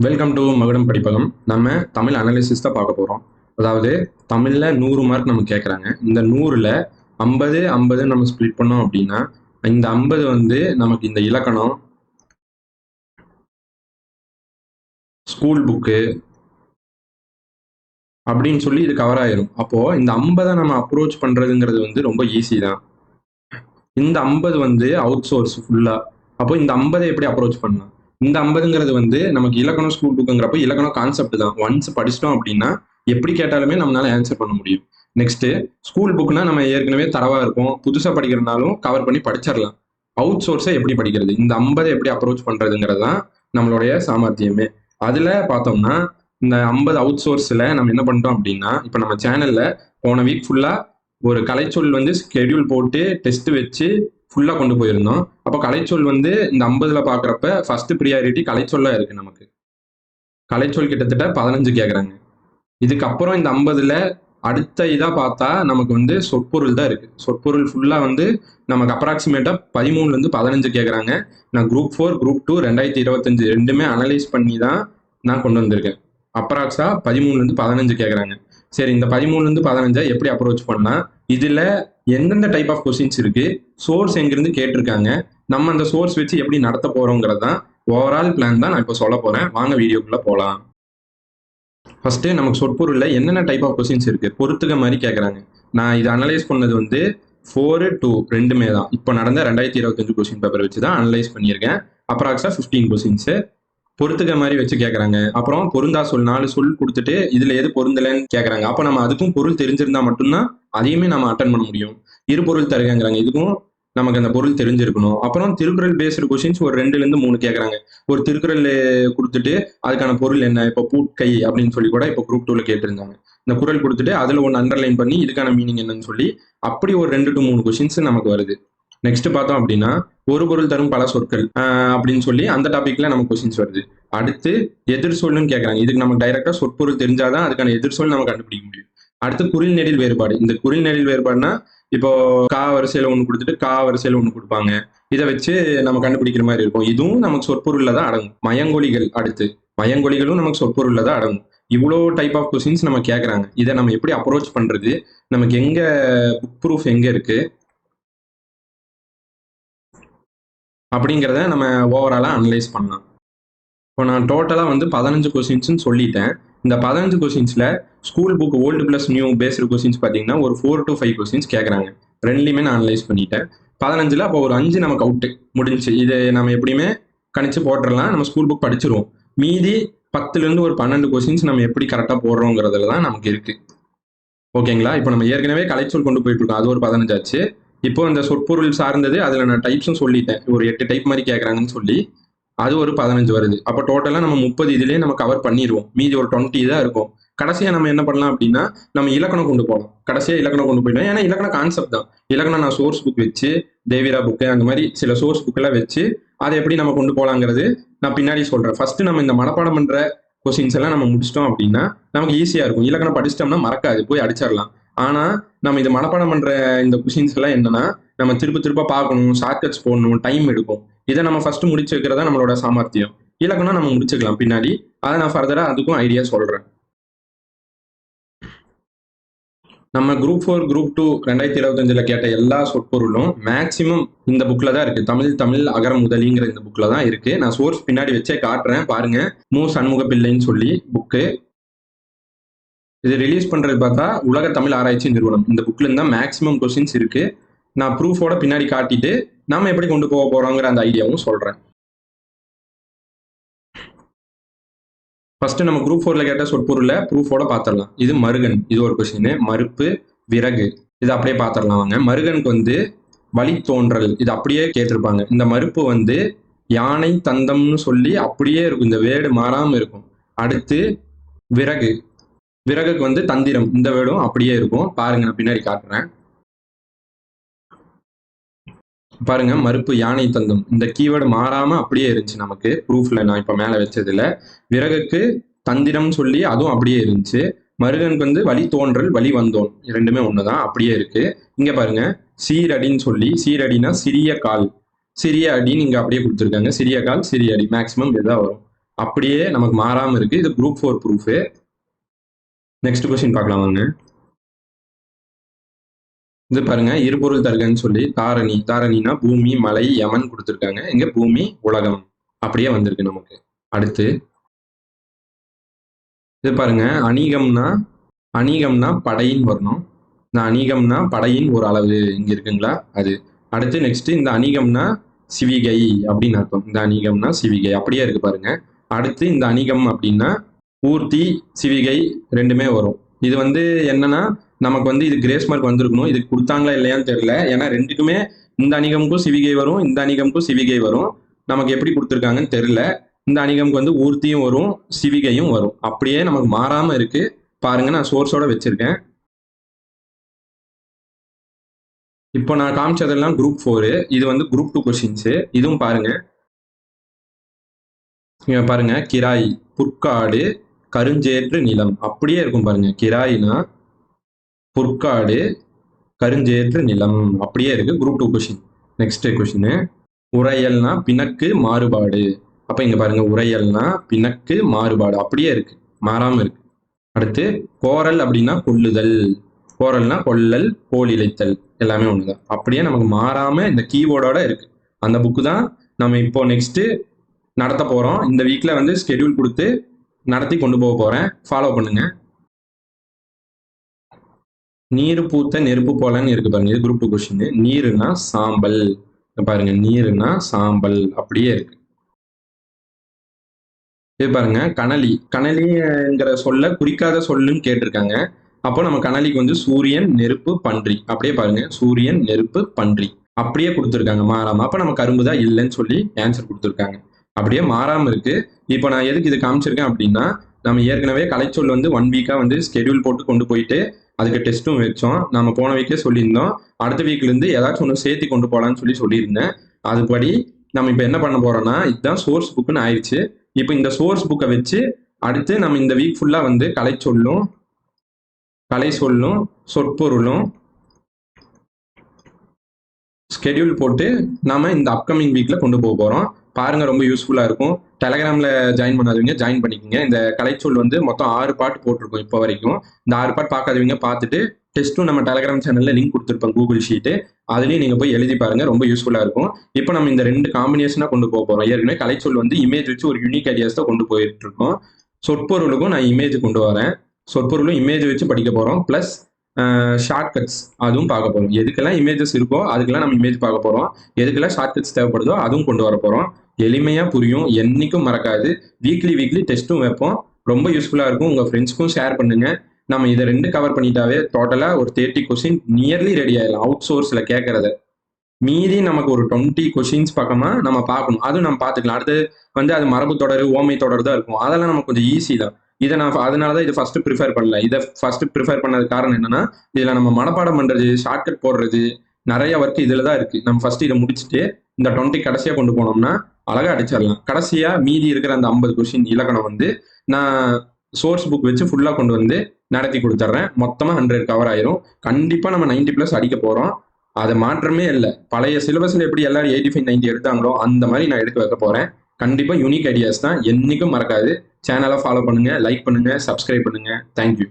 Welcome to மகுடம் படிப்பகம். நம்ம Tamil analysis தான் பார்க்க போகிறோம். அதாவது தமிழில் 100 மார்க் நமக்கு கேட்குறாங்க. இந்த 100ல் 50 50 நம்ம ஸ்ப்ளிட் பண்ணோம் அப்படின்னா, இந்த 50 வந்து நமக்கு இந்த இலக்கணம், ஸ்கூல் புக்கு அப்படின்னு சொல்லி இது கவர் ஆயிரும். அப்போது இந்த 50 நம்ம அப்ரோச் பண்ணுறதுங்கிறது வந்து ரொம்ப ஈஸி தான். இந்த 50 வந்து அவுட் சோர்ஸ் ஃபுல்லாக. அப்போ இந்த 50 எப்படி அப்ரோச் பண்ணலாம்? இந்த 50ங்கிறது வந்து நமக்கு இலக்கணம் ஸ்கூல் புக்குங்கிறப்ப இலக்கணம் கான்செப்ட் தான். ஒன்ஸ் படிச்சிட்டோம் அப்படின்னா எப்படி கேட்டாலுமே நம்மளால ஆன்சர் பண்ண முடியும். நெக்ஸ்ட் ஸ்கூல் புக்னா நம்ம ஏற்கனவே தரவா இருக்கும். புதுசா படிக்கிறனாலும் கவர் பண்ணி படிச்சிடலாம். அவுட் சோர்ஸை எப்படி படிக்கிறது? இந்த 50 எப்படி அப்ரோச் பண்றதுங்கிறது தான் நம்மளுடைய சாமர்த்தியமே. அதுல பார்த்தோம்னா இந்த 50 அவுட் சோர்ஸ்ல நம்ம என்ன பண்ணிட்டோம் அப்படின்னா, இப்போ நம்ம சேனல்ல போன வீக் ஃபுல்லா ஒரு கலைச்சொல் வந்து ஸ்கெடியூல் போட்டு டெஸ்ட் வச்சு ஃபுல்லா கொண்டு போயிருந்தோம். அப்போ கலைச்சொல் வந்து இந்த 50ல பார்க்குறப்ப ஃபர்ஸ்ட் ப்ரியாரிட்டி கலைச்சொல்லா இருக்கு நமக்கு. கலைச்சொல் கிட்டத்தட்ட 15 கேட்குறாங்க. இதுக்கப்புறம் இந்த 50ல அடுத்த இதா பார்த்தா நமக்கு வந்து சொற்பொருள் தான் இருக்கு. சொற்பொருள் ஃபுல்லா வந்து நமக்கு அப்ராக்சிமேட்டா 13லேருந்து 15 கேட்குறாங்க. நான் குரூப் 4, குரூப் 2 2025 2மே அனலைஸ் பண்ணி தான் நான் கொண்டு வந்திருக்கேன். அப்ராக்ஸா 13லேருந்து 15 கேட்குறாங்க. சரி, இந்த 13லேருந்து 15 எப்படி அப்ரோச் பண்ணா, இதுல எந்தெந்த டைப் ஆஃப் கொஸ்டின்ஸ் இருக்கு, சோர்ஸ் எங்கிருந்து கேட்டிருக்காங்க, நம்ம அந்த சோர்ஸ் வச்சு எப்படி நடத்த போறோங்கிறது தான் ஓவரால் பிளான் தான் நான் இப்போ சொல்ல போறேன். வாங்க வீடியோக்குள்ள போலாம். ஃபர்ஸ்ட் நமக்கு சொற்பொருள்ல என்னென்ன டைப் ஆஃப் கொஸ்டின்ஸ் இருக்கு பொறுத்துக்க மாதிரி கேட்குறாங்க. நான் இதை அனலைஸ் பண்ணது வந்து 4, 2 ரெண்டுமே தான். இப்போ நடந்த 2025 கொஸ்டின் பேப்பர் வச்சு தான் அனலைஸ் பண்ணியிருக்கேன். அப்ராக்ஸா 15 கொஸ்டின்ஸ் பொறுத்துக்க மாதிரி வச்சு கேட்குறாங்க. அப்புறம் பொருந்தா சொல் 4 சொல் கொடுத்துட்டு இதுல எது பொருந்தலைன்னு கேட்குறாங்க. அப்போ நம்ம அதுக்கும் பொருள் தெரிஞ்சிருந்தா மட்டும்தான் அதையுமே நம்ம அட்டன் பண்ண முடியும். இரு பொருள் தருகங்கிறாங்க. இதுக்கும் நமக்கு அந்த பொருள் தெரிஞ்சிருக்கணும். அப்புறம் திருக்குறள் பேஸ்டு கொஸ்டின்ஸ் ஒரு 2லேருந்து 3 கேட்குறாங்க. ஒரு திருக்குறள் கொடுத்துட்டு அதுக்கான பொருள் என்ன, இப்போ பூட்கை அப்படின்னு சொல்லி கூட இப்போ குரூப் 2ல கேட்டிருந்தாங்க. இந்த குறள் கொடுத்துட்டு அதுல ஒன்று அண்டர்லைன் பண்ணி இதுக்கான மீனிங் என்னன்னு சொல்லி அப்படி ஒரு 2 to 3 கொஸ்டின்ஸ் நமக்கு வருது. நெக்ஸ்ட் பார்த்தோம் அப்படின்னா ஒரு பொருள் தரும் பல சொற்கள் அப்படின்னு சொல்லி அந்த டாபிக்ல நமக்கு கொஸ்டின்ஸ் வருது. அடுத்து எதிர் சொல்லுன்னு கேட்கறாங்க. இதுக்கு நம்ம டைரக்டா சொற்பொருள் தெரிஞ்சாதான் அதுக்கான எதிர் சொல் நம்ம கண்டுபிடிக்க முடியும். அடுத்து குறில் நெடில் வேறுபாடு. இந்த குறில் நெடில் வேறுபாடுனா இப்போ கா வரிசையில ஒண்ணு கொடுத்துட்டு கா வரிசையில ஒண்ணு கொடுப்பாங்க. இதை வச்சு நம்ம கண்டுபிடிக்கிற மாதிரி இருக்கும். இதுவும் நமக்கு சொற்பொருள்ல தான் அடங்கும். மயங்கொலிகள், அடுத்து மயங்கொலிகளும் நமக்கு சொற்பொருள்ல தான் அடங்கும். இவ்வளோ டைப் ஆஃப் கொஸ்டின்ஸ் நம்ம கேட்கறாங்க. இதை நம்ம எப்படி அப்ரோச் பண்றது, நமக்கு எங்க புக் ப்ரூஃப் எங்க இருக்கு அப்படிங்கிறத நம்ம ஓவராலா அனலைஸ் பண்ணலாம். இப்போ நான் டோட்டலா வந்து 15 கொஸ்டின்ஸ்னு சொல்லிட்டேன். இந்த 15 கொஸ்டின்ஸ்ல school book old plus new based questions பார்த்தீங்கன்னா ஒரு 4 to 5 கொஸ்டின்ஸ் கேட்குறாங்க. ரெண்டுலையுமே நான் அனலைஸ் பண்ணிட்டேன். 15ல் அப்போ ஒரு 5 நமக்கு அவுட்டு முடிஞ்சு. இது நம்ம எப்படியுமே கணிச்சு போட்டுடலாம். நம்ம ஸ்கூல் புக் படிச்சிருவோம். மீதி 10லேருந்து ஒரு 12 கொஸ்டின்ஸ் நம்ம எப்படி கரெக்டாக போடுறோங்கிறதுல தான் நமக்கு இருக்கு. ஓகேங்களா? இப்போ நம்ம ஏற்கனவே கலைச்சொல் கொண்டு போயிட்டு இருக்கோம். அது ஒரு 15 ஆச்சு. இப்போ இந்த சொற்பொருள் சார்ந்தது அதில் நான் டைப்ஸும் சொல்லிட்டேன். ஒரு 8 டைப் மாதிரி கேட்குறாங்கன்னு சொல்லி அது ஒரு 15 வருது. அப்போ டோட்டலா நம்ம 30 இதுலயே நம்ம கவர் பண்ணிடுவோம். மீதி ஒரு 20 தான் இருக்கும். கடைசியா நம்ம என்ன பண்ணலாம் அப்படின்னா, நம்ம இலக்கணம் கொண்டு போகலாம். கடைசியா இலக்கணம் கொண்டு போயிட்டோம். ஏன்னா இலக்கணம் கான்செப்ட் தான். இலக்கணம் நான் சோர்ஸ் புக் வச்சு, தேவிரா புக்கு அந்த மாதிரி சில சோர்ஸ் புக்கெல்லாம் வச்சு அதை எப்படி நம்ம கொண்டு போகலாங்கிறது நான் பின்னாடி சொல்றேன். ஃபர்ஸ்ட் நம்ம இந்த மனப்பாடம் பண்ற கொஸ்டின்ஸ் எல்லாம் நம்ம முடிச்சிட்டோம் அப்படின்னா நமக்கு ஈஸியா இருக்கும். இலக்கணம் படிச்சிட்டோம்னா மறக்காது, போய் அடிச்சிடலாம். ஆனா நம்ம இந்த மனப்பாடம் பண்ற இந்த கொஸ்டின்ஸ் எல்லாம் என்னன்னா, நம்ம திருப்ப திருப்ப பார்க்கணும், ஷார்ட்கட்ஸ் போடணும், டைம் எடுக்கும். இதை நம்ம ஃபர்ஸ்ட் முடிச்சு வைக்கிறதா நம்மளோட சாமர்த்தியம். இலக்கணம் நம்ம முடிச்சுக்கலாம் பின்னாடி. அதை நான் ஃபர்தரா அதுக்கும் ஐடியா சொல்றேன். நம்ம குரூப் 4, குரூப் 2 2025ல கேட்ட எல்லா சொற்பொருளும் மேக்சிமம் இந்த புக்ல தான் இருக்கு. தமிழ் அகர முதலிங்கிற இந்த புக்ல தான் இருக்கு. நான் சோர்ஸ் பின்னாடி வச்சே காட்டுறேன் பாருங்க. மு சண்முக பிள்ளைன்னு சொல்லி புக்கு. இது ரிலீஸ் பண்றது பார்த்தா உலக தமிழ் ஆராய்ச்சி நிறுவனம். இந்த புக்ல இருந்தா மேக்சிமம் கொஸ்டின்ஸ் இருக்கு. நான் ப்ரூஃபோட பின்னாடி காட்டிட்டு நாம எப்படி கொண்டு போக போறோங்கிற அந்த ஐடியாவும் சொல்றேன். ஃபர்ஸ்ட் நம்ம குரூப் 4ல கேட்ட சொற்பொருள்ல ப்ரூஃபோட பாத்திரலாம். இது மருகன், இது ஒரு கொஸ்டின். மறுப்பு, விறகு, இது அப்படியே பாத்திரலாம் வாங்க. மருகனுக்கு வந்து வழித்தோன்றல், இது அப்படியே கேட்டிருப்பாங்க. இந்த மறுப்பு வந்து யானை தந்தம்னு சொல்லி அப்படியே இருக்கும். இந்த வேர்டு மாறாம இருக்கும். அடுத்து விறகு, விறகுக்கு வந்து தந்திரம், இந்த வேர்டும் அப்படியே இருக்கும். பாருங்க, நான் பின்னாடி காட்டுறேன். பாருங்க, மறுப்பு, யானை தந்தம், இந்த கீவேர்டு மாறாம அப்படியே இருந்துச்சு நமக்கு ப்ரூஃப்ல. நான் இப்ப மேல வச்சதுல விறகுக்கு தந்திரம் சொல்லி அதுவும் அப்படியே இருந்துச்சு. மருகனுக்கு வந்து வழி தோன்றல், வழி வந்தோன், ரெண்டுமே ஒண்ணுதான், அப்படியே இருக்கு. இங்க பாருங்க, சீரடின்னு சொல்லி, சீரடினா சிறிய கால், சிறிய அடின்னு இங்க அப்படியே கொடுத்துருக்காங்க. சிறிய கால், சிறிய அடி, மேக்சிமம் இதுதான் வரும். அப்படியே நமக்கு மாறாம இருக்கு. இது குரூப் 4 ப்ரூஃப். நெக்ஸ்ட் கொஸ்டின் பார்க்கலாம் வாங்க. இது பாருங்க, இருபொருள் தருகன்னு சொல்லி தாரணி, தாரணினா பூமி, மலை, யமன் கொடுத்துருக்காங்க. இங்க பூமி, உலகம் அப்படியே வந்திருக்கு நமக்கு. அடுத்து இது பாருங்க, அநீகம்னா படையின் வரணும். இந்த அநீகம்னா படையின் ஒரு அளவு இங்க இருக்குங்களா அது. அடுத்து நெக்ஸ்ட் இந்த அநீகம்னா சிவிகை அப்படின்னு அர்த்தம். இந்த அநீகம்னா சிவிகை அப்படியே இருக்கு பாருங்க. அடுத்து இந்த அநீகம் அப்படின்னா பூர்த்தி, சிவிகை ரெண்டுமே வரும். இது வந்து என்னன்னா நமக்கு வந்து இது கிரேஸ் மார்க் வந்திருக்கணும். இது கொடுத்தாங்களா இல்லையான்னு தெரியல. ஏன்னா ரெண்டுக்குமே இந்த அணிகமுக்கும் சிவிகை வரும், இந்த அணிகமுக்கும் சிவிகை வரும். நமக்கு எப்படி கொடுத்துருக்காங்கன்னு தெரியல. இந்த அணிகமுக்கு வந்து ஊர்த்தியும் வரும், சிவிகையும் வரும். அப்படியே நமக்கு மாறாம இருக்கு பாருங்க. நான் சோர்ஸோட வச்சிருக்கேன். இப்போ நான் காமிச்சதெல்லாம் குரூப் 4. இது வந்து குரூப் 2 கொஸ்டின்ஸ். இதுவும் பாருங்க. இங்க பாருங்க, கிராய், புற்காடு, கருஞ்சேற்று நிலம் அப்படியே இருக்கும் பாருங்க. கிராய்னா புற்காடு, கருஞ்சேற்று நிலம் அப்படியே இருக்கு. Group 2 question. நெக்ஸ்ட் கொஸ்டின், உரையல்னா பிணக்கு மாறுபாடு. அப்ப இங்க பாருங்க, உரையல்னா பிணக்கு மாறுபாடு அப்படியே இருக்கு, மாறாம இருக்கு. அடுத்து கோரல் அப்படின்னா கொல்லுதல். கோரல்னா கொல்லல், போல் இழைத்தல் எல்லாமே ஒண்ணுதான். அப்படியே நமக்கு மாறாம இந்த கீவேர்டோட இருக்கு. அந்த புக்கு தான் நம்ம இப்போ நெக்ஸ்ட் நடத்த போறோம். இந்த வீக்ல வந்து ஸ்கெடியூல் கொடுத்து நடத்தி கொண்டு போக போறேன். ஃபாலோ பண்ணுங்க. நீர் பூத்த நெருப்பு போலன்னு இருக்கு பாருங்க. இது குரூப் 2 கொஸ்டின். நீருன்னா சாம்பல். பாருங்க, நீருன்னா சாம்பல் அப்படியே இருக்கு. இது பாருங்க, கனலி, கனலிங்கிற சொல்ல குறிக்காத சொல்லுன்னு கேட்டிருக்காங்க. அப்போ நம்ம கனலிக்கு வந்து சூரியன், நெருப்பு, பன்றி அப்படியே பாருங்க. சூரியன், நெருப்பு, பன்றி அப்படியே கொடுத்துருக்காங்க மாறாம. அப்ப நம்ம கரும்பு தான் இல்லைன்னு சொல்லி ஆன்சர் கொடுத்துருக்காங்க. அப்படியே மாறாம இருக்கு. இப்போ நான் எதுக்கு இது காமிச்சிருக்கேன் அப்படின்னா, நம்ம ஏற்கனவே கலைச்சொல் வந்து 1 வீக்கா வந்து ஸ்கெடியூல் போட்டு கொண்டு போயிட்டு அதுக்கு டெஸ்ட்டும் வச்சோம். நம்ம போன வீக்கே சொல்லியிருந்தோம். அடுத்த வீக்ல இருந்து ஏதாச்சும் ஒன்று சேர்த்து கொண்டு போகலான்னு சொல்லியிருந்தேன். அதுபடி நம்ம இப்போ என்ன பண்ண போறோம்னா, இதுதான் சோர்ஸ் புக்குன்னு ஆயிடுச்சு. இப்போ இந்த சோர்ஸ் புக்கை வச்சு அடுத்து நம்ம இந்த வீக் ஃபுல்லா வந்து கலை சொல்லும் சொற்பொருளும் ஸ்கெடியூல் போட்டு நாம இந்த அப்கமிங் வீக்ல கொண்டு போக போறோம். பாருங்க, ரொம்ப யூஸ்ஃபுல்லா இருக்கும். டெலகிராம்ல ஜாயின் பண்ணாதவங்க ஜாயின் பண்ணிக்கோங்க. இந்த கலைச்சொல் வந்து மொத்தம் 6 பார்ட் போட்டிருக்கோம் இப்போ வரைக்கும். இந்த 6 பார்ட் பார்க்காதவங்க பார்த்துட்டு டெஸ்ட்டும் நம்ம டெலகிராம் சேனல்ல லிங்க் கொடுத்துருப்போம், கூகுள் ஷீட்டு. அதுலயும் நீங்க போய் எழுதி பாருங்க, ரொம்ப யூஸ்ஃபுல்லா இருக்கும். இப்போ நம்ம இந்த 2 காம்பினேஷனா கொண்டு போக போறோம். ஏற்கனவே கலைச்சொல் வந்து இமேஜ் வச்சு ஒரு யூனிக் ஐடியாஸ் தான் கொண்டு போயிட்டு இருக்கோம். சொற்பொருளுக்கும் நான் இமேஜ் கொண்டு வரேன். சொற்பொருளும் இமேஜ் வச்சு படிக்க போறோம். பிளஸ் ஷார்ட்கட்ஸ் அதுவும் பார்க்க போறோம். எதுக்கெல்லாம் இமேஜஸ் இருக்கோ அதுக்கெல்லாம் நம்ம இமேஜ் பார்க்க போறோம். எதுக்கெல்லாம் ஷார்ட்கட்ஸ் தேவைப்படுதோ அதுவும் கொண்டு வர போறோம். எளிமையா புரியும், என்னைக்கும் மறக்காது. வீக்லி டெஸ்ட்டும் வைப்போம். ரொம்ப யூஸ்ஃபுல்லா இருக்கும். உங்க ஃப்ரெண்ட்ஸ்க்கும் ஷேர் பண்ணுங்க. நம்ம இதை 2 கவர் பண்ணிட்டாவே டோட்டலா ஒரு 30 கொஸ்டின் நியர்லி ரெடி ஆயிடலாம். அவுட் சோர்ஸ்ல கேட்கறத மீதி நமக்கு ஒரு 20 கொஸ்டின்ஸ் பக்கமா நம்ம பார்க்கணும். அதுவும் நம்ம பார்த்துக்கலாம். அடுத்து வந்து அது மரபு தொடர், ஓமை தொடர் தான் இருக்கும். அதெல்லாம் நமக்கு கொஞ்சம் ஈஸி தான். இதை நான் அதனாலதான் இதை ஃபர்ஸ்ட் ப்ரிஃபர் பண்ணல. இதை ஃபர்ஸ்ட் ப்ரிஃபர் பண்ணது காரணம் என்னன்னா, இதுல நம்ம மனப்பாடம் பண்றது, ஷார்ட்கட் போடுறது, நிறைய ஒர்க் இதுல தான் இருக்கு. நம்ம ஃபர்ஸ்ட் இதை முடிச்சுட்டு இந்த 20 கடைசியா கொண்டு போனோம்னா அழகா அடிச்சிடலாம். கடைசியா மீதி இருக்கிற அந்த 50 கொஸ்டின் இலக்கணம் வந்து நான் சோர்ஸ் புக் வச்சு ஃபுல்லா கொண்டு வந்து நடத்தி கொடுத்துட்றேன். மொத்தமா 100 கவர் ஆயிரும். கண்டிப்பா நம்ம 90+ அடிக்க போறோம். அது மாற்றமே இல்லை. பழைய சிலபஸ்ல எப்படி எல்லாரும் 85, 90 எடுத்தாங்களோ அந்த மாதிரி நான் எடுக்க வைக்க போறேன். கண்டிப்பா யூனிக் ஐடியாஸ் தான், என்னைக்கும் மறக்காது. சேனலை ஃபாலோ பண்ணுங்க, லைக் பண்ணுங்க, சப்ஸ்கிரைப் பண்ணுங்க. தேங்க்யூ.